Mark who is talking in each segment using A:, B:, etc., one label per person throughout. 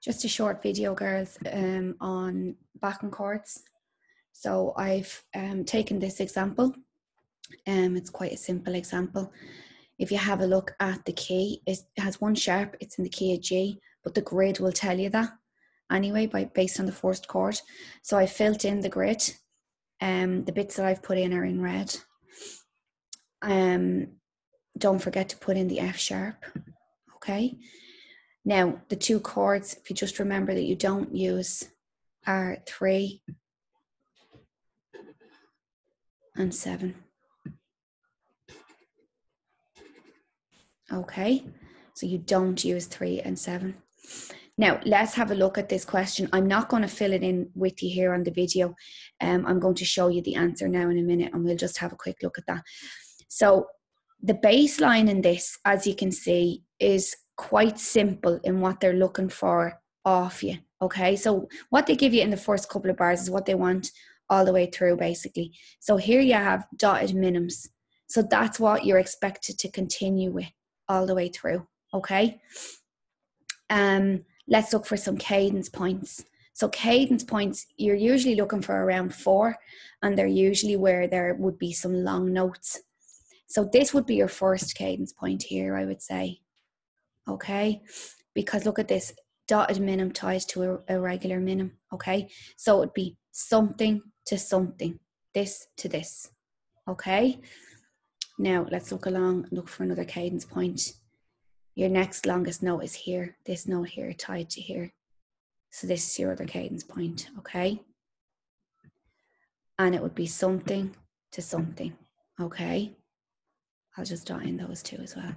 A: Just a short video, girls, on backing chords. So I've taken this example. It's quite a simple example. If you have a look at the key, it has one sharp, it's in the key of G, but the grid will tell you that anyway, based on the first chord. So I filled in the grid. The bits that I've put in are in red. Don't forget to put in the F sharp, okay? Now, the two chords, if you just remember that you don't use, are 3 and 7. Okay, so you don't use 3 and 7. Now, let's have a look at this question. I'm not going to fill it in with you here on the video. I'm going to show you the answer now in a minute, and we'll just have a quick look at that. So the baseline in this, as you can see, is quite simple in what they're looking for off you. Okay, so what they give you in the first couple of bars is what they want all the way through, basically. So here you have dotted minims. So that's what you're expected to continue with all the way through. Okay. Let's look for some cadence points. So cadence points, you're usually looking for around 4, and they're usually where there would be some long notes. So this would be your first cadence point here, I would say. Okay, because look at this, dotted minim ties to a regular minim. Okay, so it would be something to something, this to this. Okay, now let's look along and look for another cadence point. Your next longest note is here, this note here tied to here. So this is your other cadence point, okay? And it would be something to something, okay? I'll just dot in those two as well.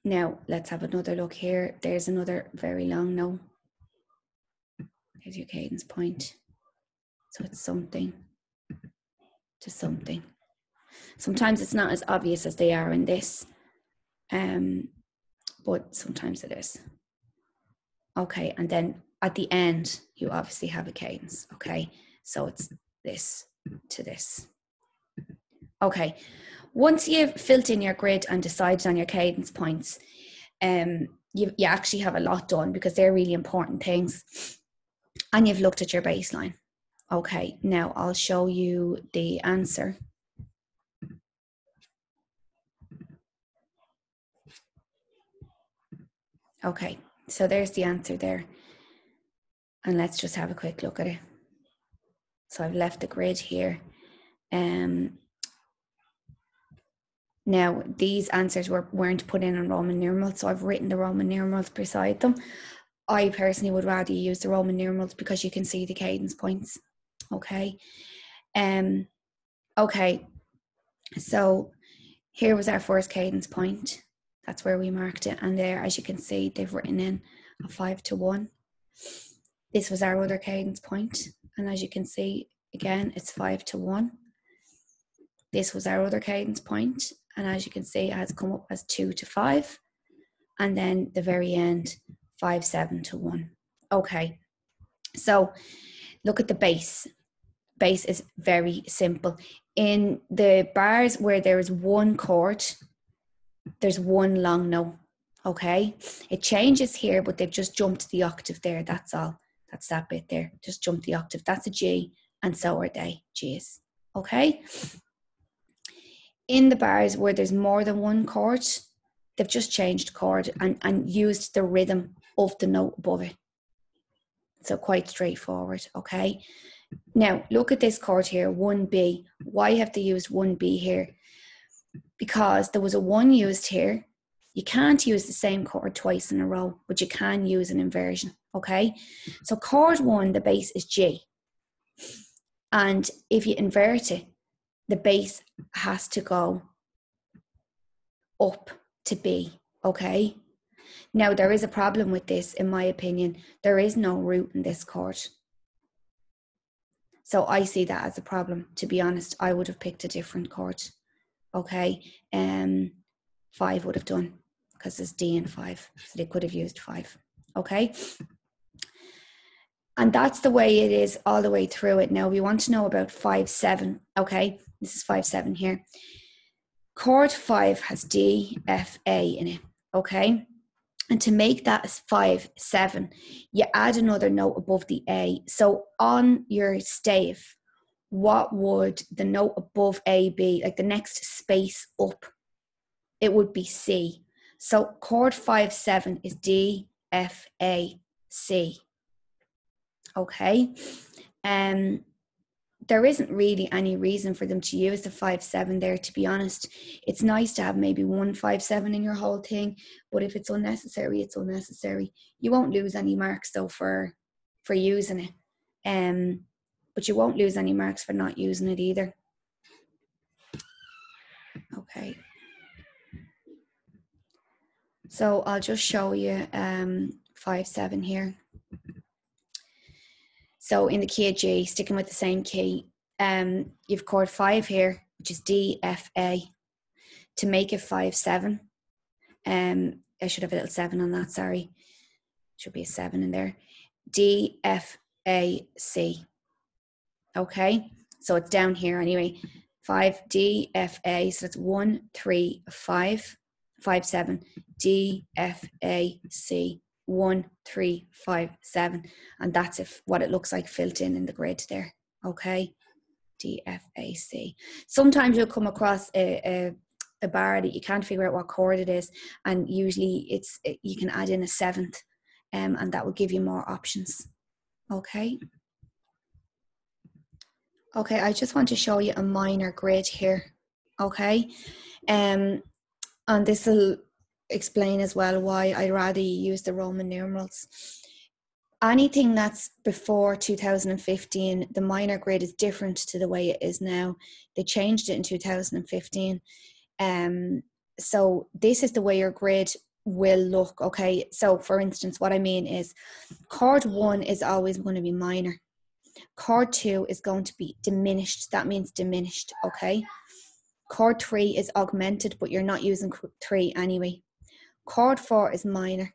A: Now, let's have another look here. There's another very long note. There's your cadence point. So it's something to something. Sometimes it's not as obvious as they are in this, but sometimes it is. Okay, and then at the end, you obviously have a cadence, okay? So it's this to this. Okay, once you've filled in your grid and decided on your cadence points, you actually have a lot done, because they're really important things. And you've looked at your baseline. Okay, now I'll show you the answer. Okay, so there's the answer there. And let's just have a quick look at it. So I've left the grid here. Now, these answers weren't put in Roman numerals, so I've written the Roman numerals beside them. I personally would rather use the Roman numerals because you can see the cadence points. Okay. Okay, so here was our first cadence point. That's where we marked it. And there, as you can see, they've written in a 5 to 1. This was our other cadence point. And as you can see, again, it's 5 to 1. This was our other cadence point. And as you can see, it has come up as 2 to 5. And then the very end, 5, 7 to 1. Okay, so look at the bass. Bass is very simple. In the bars where there is one chord, there's one long note, okay? It changes here, but they've just jumped the octave there, that's all. That's that bit there, just jump the octave. That's a G, and so are they, Gs, okay? In the bars where there's more than one chord, they've just changed chord and used the rhythm of the note above it. So quite straightforward, okay? Now, look at this chord here, 1B. Why have they used 1B here? Because there was a 1 used here. You can't use the same chord twice in a row, but you can use an inversion, okay? So chord 1, the bass is G. And if you invert it, the bass has to go up to B, okay? Now, there is a problem with this, in my opinion. There is no root in this chord. So I see that as a problem. To be honest, I would have picked a different chord. Okay, 5 would have done, because there's D in 5. So they could have used 5. Okay. And that's the way it is all the way through it. Now we want to know about 5, 7. Okay, this is 5, 7 here. Chord 5 has D, F, A in it. Okay. And to make that 5, 7, you add another note above the A. So on your stave, what would the note above A be? Like the next space up, it would be C. So chord 5, 7 is D, F, A, C. Okay. There isn't really any reason for them to use the 5, 7 there, to be honest. It's nice to have maybe 1 5, 7 in your whole thing, but if it's unnecessary, it's unnecessary. You won't lose any marks though for using it. But you won't lose any marks for not using it either. Okay. So I'll just show you 5, 7 here. So in the key of G, sticking with the same key, you've chord 5 here, which is D, F, A. To make it 5, 7, I should have a little 7 on that, sorry. Should be a 7 in there. D, F, A, C. Okay, so it's down here anyway. 5, D, F, A, so that's 1, 3, 5, 5, 7. D, F, A, C. 1, 3, 5, 7. And that's what it looks like filled in the grid there. Okay, D, F, A, C. Sometimes you'll come across a bar that you can't figure out what chord it is, and usually you can add in a 7th, and that will give you more options. Okay. Okay, I just want to show you a minor grid here. Okay, and this will explain as well why I'd rather you use the Roman numerals. Anything that's before 2015, the minor grid is different to the way it is now. They changed it in 2015. So this is the way your grid will look. Okay, so for instance, what I mean is chord 1 is always going to be minor. Chord 2 is going to be diminished. That means diminished. Okay, chord 3 is augmented, but you're not using 3 anyway. Chord 4 is minor.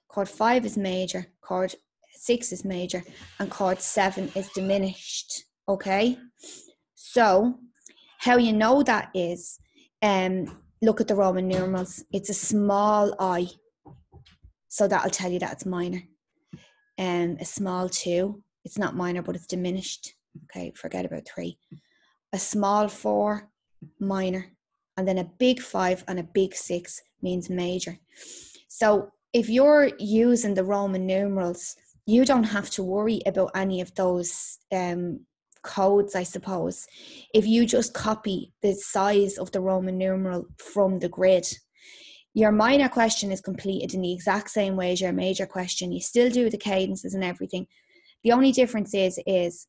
A: Chord 5 is major. Chord 6 is major. And chord 7 is diminished. Okay, so how you know that is, look at the Roman numerals. It's a small I, so that'll tell you that it's minor. A small 2, it's not minor, but it's diminished. Okay, forget about 3. A small 4, minor. And then a big 5 and a big 6 means major. So if you're using the Roman numerals, you don't have to worry about any of those codes, I suppose. If you just copy the size of the Roman numeral from the grid, your minor question is completed in the exact same way as your major question. You still do the cadences and everything. The only difference is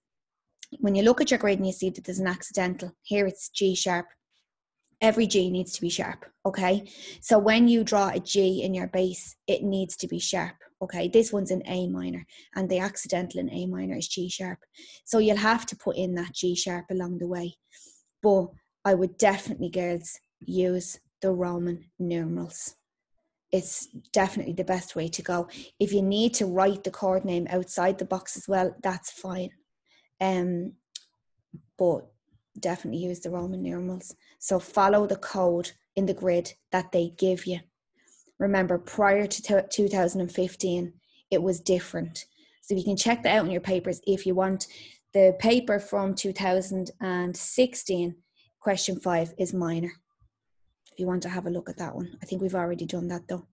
A: when you look at your grid and you see that there's an accidental, here it's G sharp. Every G needs to be sharp, okay? So when you draw a G in your bass, it needs to be sharp, okay? This one's in A minor, and the accidental in A minor is G sharp. So you'll have to put in that G sharp along the way. But I would definitely, girls, use the Roman numerals. It's definitely the best way to go. If you need to write the chord name outside the box as well, that's fine. But definitely use the Roman numerals. So follow the code in the grid that they give you. Remember, prior to 2015, it was different. So you can check that out in your papers if you want. The paper from 2016, question 5 is minor. If you want to have a look at that one. I think we've already done that though.